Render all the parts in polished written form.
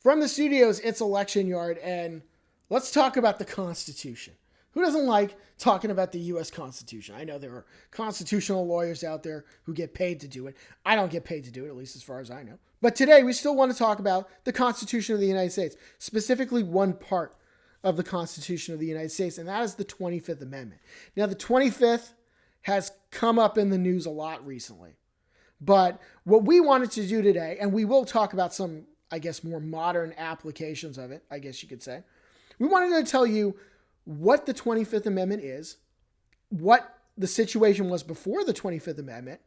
From the studios, it's Election Yard, and let's talk about the Constitution. Who doesn't like talking about the U.S. Constitution? I know there are constitutional lawyers out there who get paid to do it. I don't get paid to do it, at least as far as I know. But today, we still want to talk about the Constitution of the United States, specifically one part of the Constitution of the United States, and that is the 25th Amendment. Now, the 25th has come up in the news a lot recently. But what we wanted to do today, and we will talk about some, I guess, more modern applications of it, I guess you could say. We wanted to tell you what the 25th Amendment is, what the situation was before the 25th Amendment,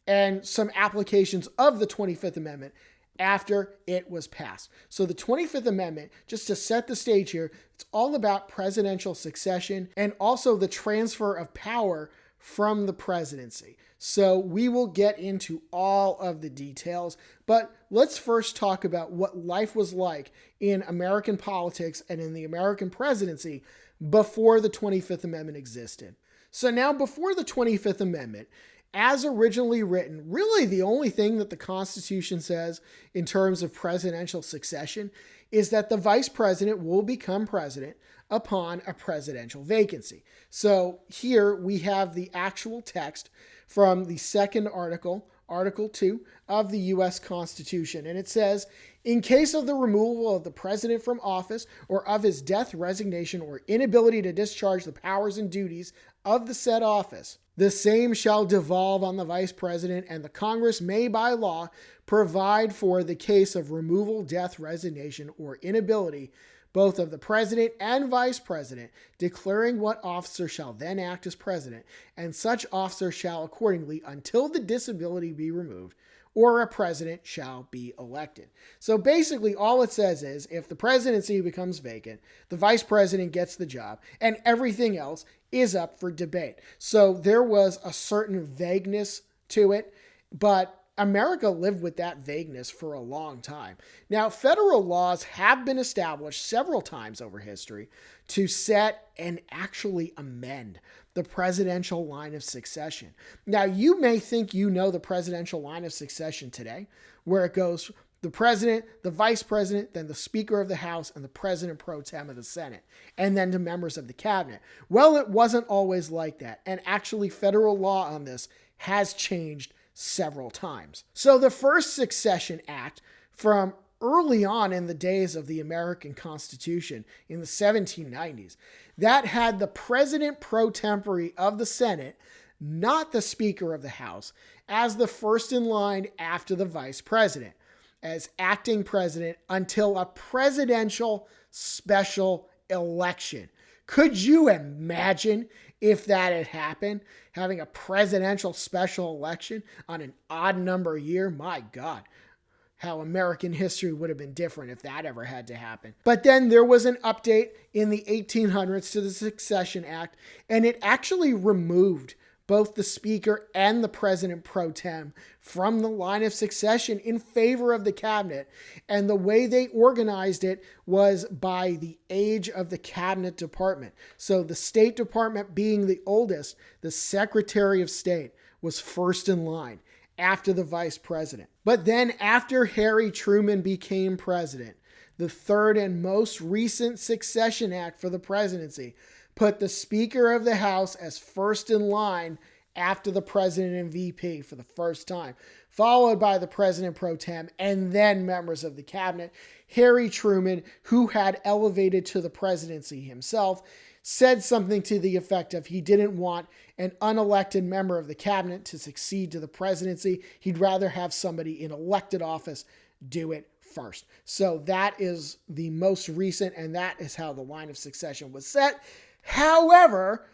and some applications of the 25th Amendment after it was passed. So the 25th Amendment, just to set the stage here, it's all about presidential succession and also the transfer of power from the presidency. So we will get into all of the details, but let's first talk about what life was like in American politics and in the American presidency before the 25th Amendment existed. So now, before the 25th Amendment, as originally written, really the only thing that the Constitution says in terms of presidential succession is that the vice president will become president upon a presidential vacancy. So here we have the actual text from the second article, Article 2 of the U.S. Constitution. And it says, in case of the removal of the president from office or of his death, resignation, or inability to discharge the powers and duties of the said office, the same shall devolve on the vice president, and the Congress may by law provide for the case of removal, death, resignation, or inability both of the president and vice president, declaring what officer shall then act as president, and such officer shall accordingly, until the disability be removed, or a president shall be elected. So basically all it says is, if the presidency becomes vacant, the vice president gets the job, and everything else is up for debate. So there was a certain vagueness to it, but America lived with that vagueness for a long time. Now, federal laws have been established several times over history to set and actually amend the presidential line of succession. Now, you may think you know the presidential line of succession today, where it goes the president, the vice president, then the Speaker of the House, and the President pro tem of the Senate, and then to members of the cabinet. Well, it wasn't always like that, and actually federal law on this has changed several times. So the first Succession Act from early on in the days of the American Constitution in the 1790s, that had the president pro tempore of the Senate, not the Speaker of the House, as the first in line after the vice president, as acting president until a presidential special election. Could you imagine if that had happened, having a presidential special election on an odd number year? My God, how American history would have been different if that ever had to happen. But then there was an update in the 1800s to the Succession Act, and it actually removed both the Speaker and the President pro tem from the line of succession in favor of the cabinet. And the way they organized it was by the age of the cabinet department. So the State Department being the oldest, the Secretary of State was first in line after the Vice President. But then after Harry Truman became president, the third and most recent Succession Act for the presidency put the Speaker of the House as first in line after the President and VP for the first time, followed by the President pro tem and then members of the cabinet. Harry Truman, who had elevated to the presidency himself, said something to the effect of he didn't want an unelected member of the cabinet to succeed to the presidency. He'd rather have somebody in elected office do it first. So that is the most recent, and that is how the line of succession was set. However,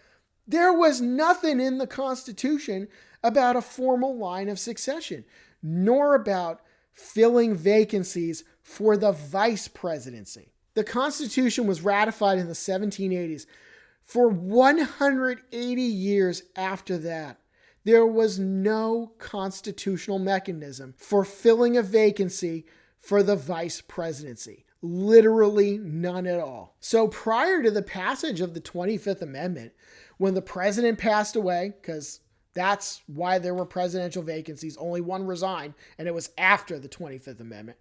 there was nothing in the Constitution about a formal line of succession, nor about filling vacancies for the vice presidency. The Constitution was ratified in the 1780s. For 180 years after that, there was no constitutional mechanism for filling a vacancy for the vice presidency. Literally none at all. So prior to the passage of the 25th Amendment, when the president passed away, because that's why there were presidential vacancies, only one resigned, and it was after the 25th Amendment,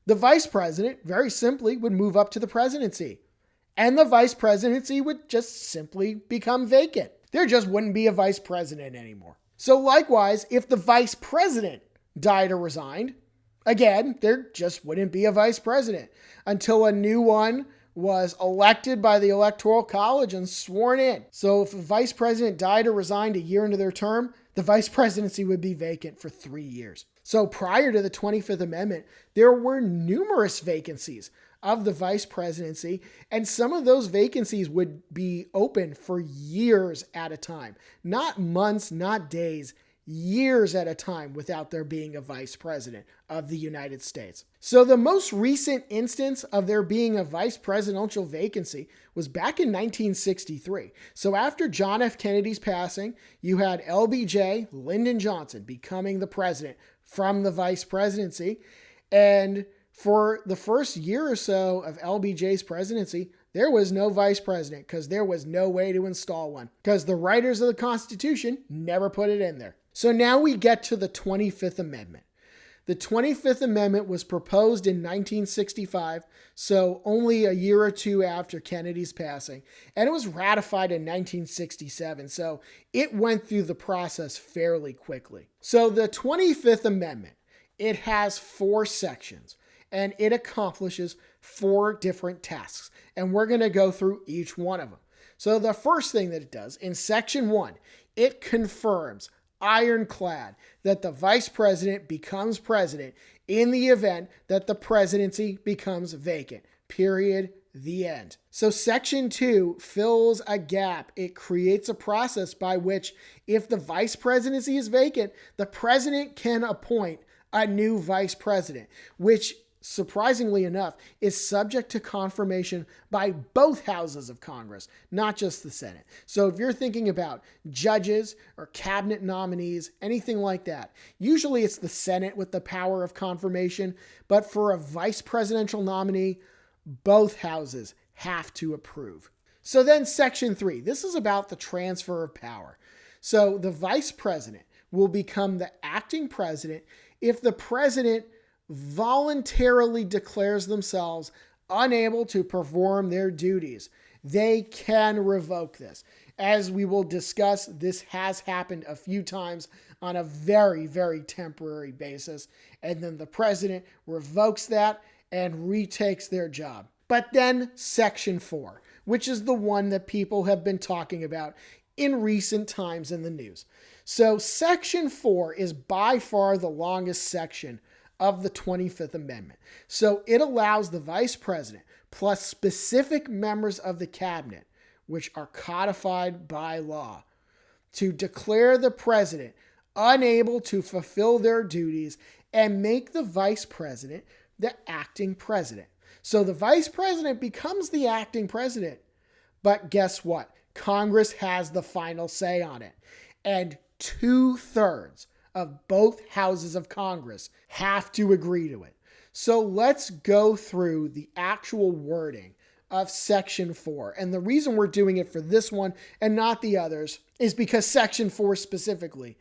The vice president, very simply, would move up to the presidency. And the vice presidency would just simply become vacant. There just wouldn't be a vice president anymore. So likewise, if the vice president died or resigned, again, there just wouldn't be a vice president until a new one was elected by the Electoral College and sworn in. So if a vice president died or resigned a year into their term, the vice presidency would be vacant for 3 years. So prior to the 25th Amendment, there were numerous vacancies of the vice presidency, and some of those vacancies would be open for years at a time. Not months, not days, years at a time without there being a vice president of the United States. So the most recent instance of there being a vice presidential vacancy was back in 1963. So after John F. Kennedy's passing, you had LBJ, Lyndon Johnson, becoming the president from the vice presidency. And for the first year or so of LBJ's presidency, there was no vice president because there was no way to install one because the writers of the Constitution never put it in there. So now we get to the 25th Amendment. The 25th Amendment was proposed in 1965, so only a year or two after Kennedy's passing, and it was ratified in 1967, so it went through the process fairly quickly. So the 25th Amendment, it has 4 sections, and it accomplishes 4 different tasks, and we're going to go through each one of them. So the first thing that it does, in Section 1, it confirms ironclad that the vice president becomes president in the event that the presidency becomes vacant. Period. The end. So Section 2 fills a gap. It creates a process by which, if the vice presidency is vacant, the president can appoint a new vice president, which surprisingly enough, is subject to confirmation by both houses of Congress, not just the Senate. So if you're thinking about judges or cabinet nominees, anything like that, usually it's the Senate with the power of confirmation, but for a vice presidential nominee, both houses have to approve. So then Section 3, this is about the transfer of power. So the vice president will become the acting president if the president voluntarily declares themselves unable to perform their duties. They can revoke this. As we will discuss, this has happened a few times on a very, very temporary basis, and then the president revokes that and retakes their job. But then Section 4, which is the one that people have been talking about in recent times in the news. So Section 4 is by far the longest section of the 25th Amendment. So it allows the vice president plus specific members of the cabinet, which are codified by law, to declare the president unable to fulfill their duties and make the vice president the acting president. So the vice president becomes the acting president. But guess what? Congress has the final say on it. And 2/3 of both houses of Congress have to agree to it. So let's go through the actual wording of Section 4. And the reason we're doing it for this one and not the others is because Section 4 specifically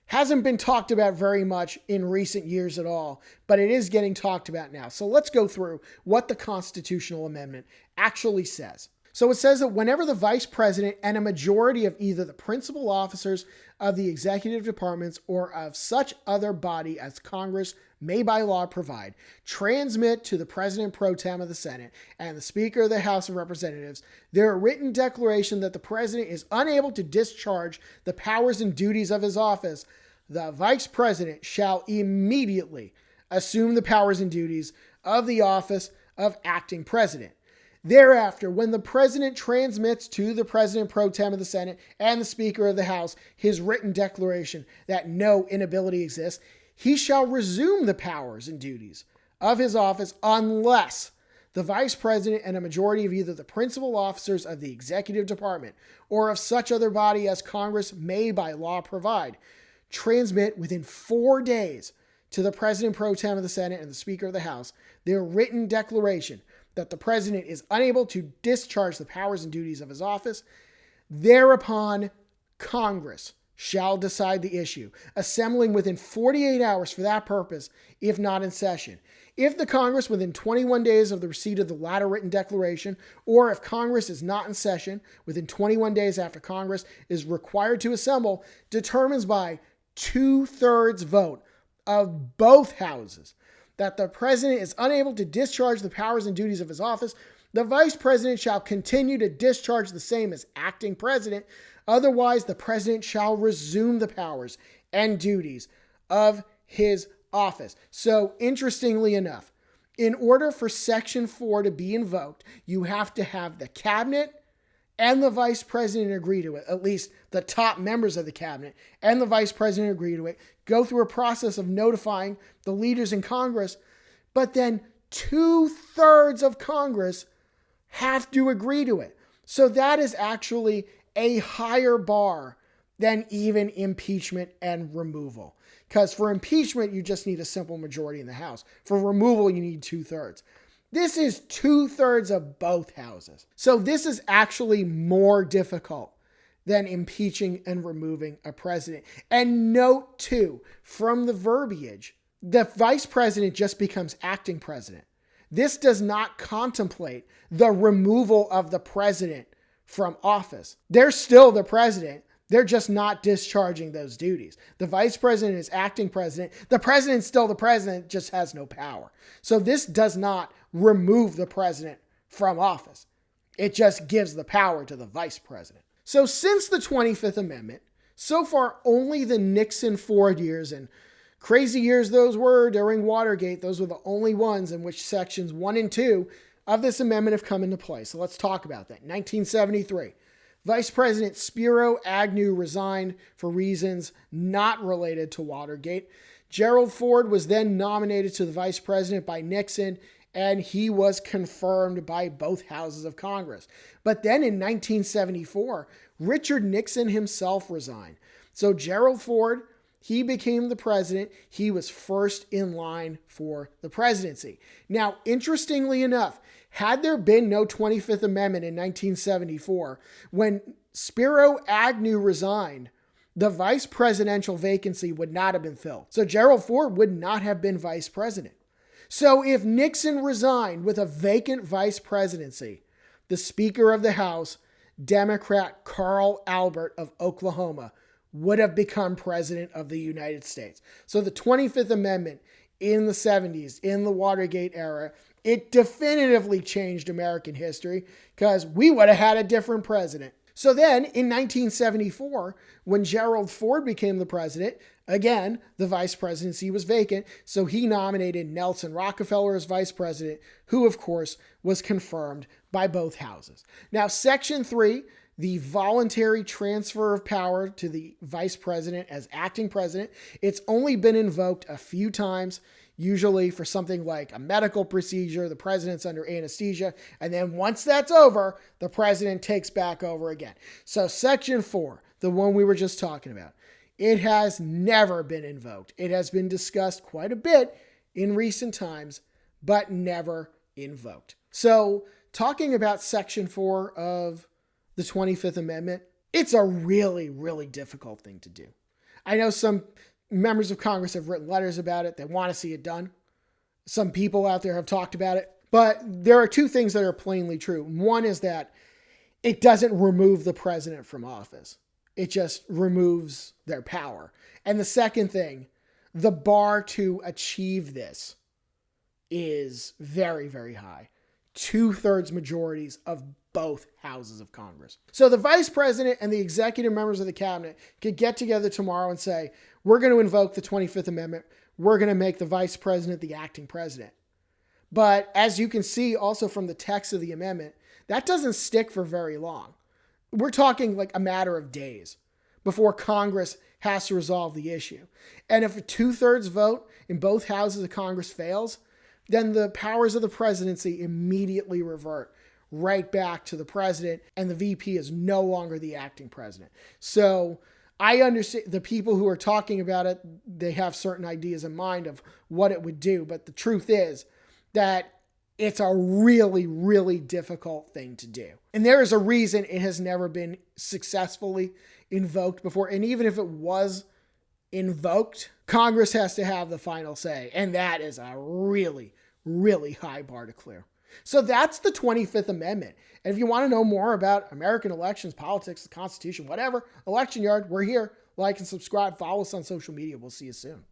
hasn't been talked about very much in recent years at all, but it is getting talked about now. So let's go through what the constitutional amendment actually says. So it says that whenever the vice president and a majority of either the principal officers of the executive departments or of such other body as Congress may by law provide, transmit to the president pro tem of the Senate and the Speaker of the House of Representatives their written declaration that the president is unable to discharge the powers and duties of his office, the vice president shall immediately assume the powers and duties of the office of acting president. Thereafter, when the president transmits to the president pro tem of the Senate and the Speaker of the House his written declaration that no inability exists, he shall resume the powers and duties of his office unless the vice president and a majority of either the principal officers of the executive department or of such other body as Congress may by law provide transmit within 4 days to the president pro tem of the Senate and the Speaker of the House their written declaration that the president is unable to discharge the powers and duties of his office. Thereupon, Congress shall decide the issue, assembling within 48 hours for that purpose, if not in session. If the Congress within 21 days of the receipt of the latter written declaration, or if Congress is not in session within 21 days after Congress is required to assemble, determines by 2/3 vote of both houses that the president is unable to discharge the powers and duties of his office, the vice president shall continue to discharge the same as acting president. Otherwise, the president shall resume the powers and duties of his office. So, interestingly enough, in order for Section 4 to be invoked, you have to have the cabinet and the vice president agree to it, at least the top members of the cabinet and the vice president agree to it, go through a process of notifying the leaders in Congress, but then 2/3 of Congress have to agree to it. So that is actually a higher bar than even impeachment and removal. Because for impeachment, you just need a simple majority in the House. For removal, you need 2/3. This is 2/3 of both houses. So this is actually more difficult than impeaching and removing a president. And note too, from the verbiage, the vice president just becomes acting president. This does not contemplate the removal of the president from office. They're still the president. They're just not discharging those duties. The vice president is acting president. The president's still the president, just has no power. So this does not remove the president from office. It just gives the power to the vice president. So since the 25th Amendment, so far only the Nixon-Ford years, and crazy years those were during Watergate, those were the only ones in which sections 1 and 2 of this amendment have come into play. So let's talk about that. 1973. Vice President Spiro Agnew resigned for reasons not related to Watergate. Gerald Ford was then nominated to the vice president by Nixon, and he was confirmed by both houses of Congress. But then in 1974, Richard Nixon himself resigned. So Gerald Ford, he became the president. He was first in line for the presidency. Now, interestingly enough, had there been no 25th Amendment in 1974, when Spiro Agnew resigned, the vice presidential vacancy would not have been filled. So Gerald Ford would not have been vice president. So if Nixon resigned with a vacant vice presidency, the Speaker of the House, Democrat Carl Albert of Oklahoma, would have become president of the United States. So the 25th Amendment in the 70s, in the Watergate era, it definitively changed American history because we would have had a different president. So then in 1974, when Gerald Ford became the president, again, the vice presidency was vacant. So he nominated Nelson Rockefeller as vice president, who of course was confirmed by both houses. Now, Section 3, the voluntary transfer of power to the vice president as acting president, it's only been invoked a few times, usually for something like a medical procedure, the president's under anesthesia, and then once that's over, the president takes back over again. So Section 4, the one we were just talking about, it has never been invoked. It has been discussed quite a bit in recent times, but never invoked. So talking about Section 4 of the 25th Amendment, it's a really, really difficult thing to do. I know some members of Congress have written letters about it. They want to see it done. Some people out there have talked about it. But there are two things that are plainly true. One is that it doesn't remove the president from office. It just removes their power. And the second thing, the bar to achieve this is very, very high. 2/3 majorities of both houses of Congress. So the vice president and the executive members of the cabinet could get together tomorrow and say, we're going to invoke the 25th Amendment. We're going to make the vice president the acting president. But as you can see also from the text of the amendment, that doesn't stick for very long. We're talking like a matter of days before Congress has to resolve the issue. And if a 2/3 vote in both houses of Congress fails, then the powers of the presidency immediately revert right back to the president, and the VP is no longer the acting president. So I understand the people who are talking about it, they have certain ideas in mind of what it would do, but the truth is that it's a really, really difficult thing to do. And there is a reason it has never been successfully invoked before. And even if it was invoked, Congress has to have the final say. And that is a really, really high bar to clear. So that's the 25th Amendment. And if you want to know more about American elections, politics, the Constitution, whatever, Election Yard, we're here. Like and subscribe. Follow us on social media. We'll see you soon.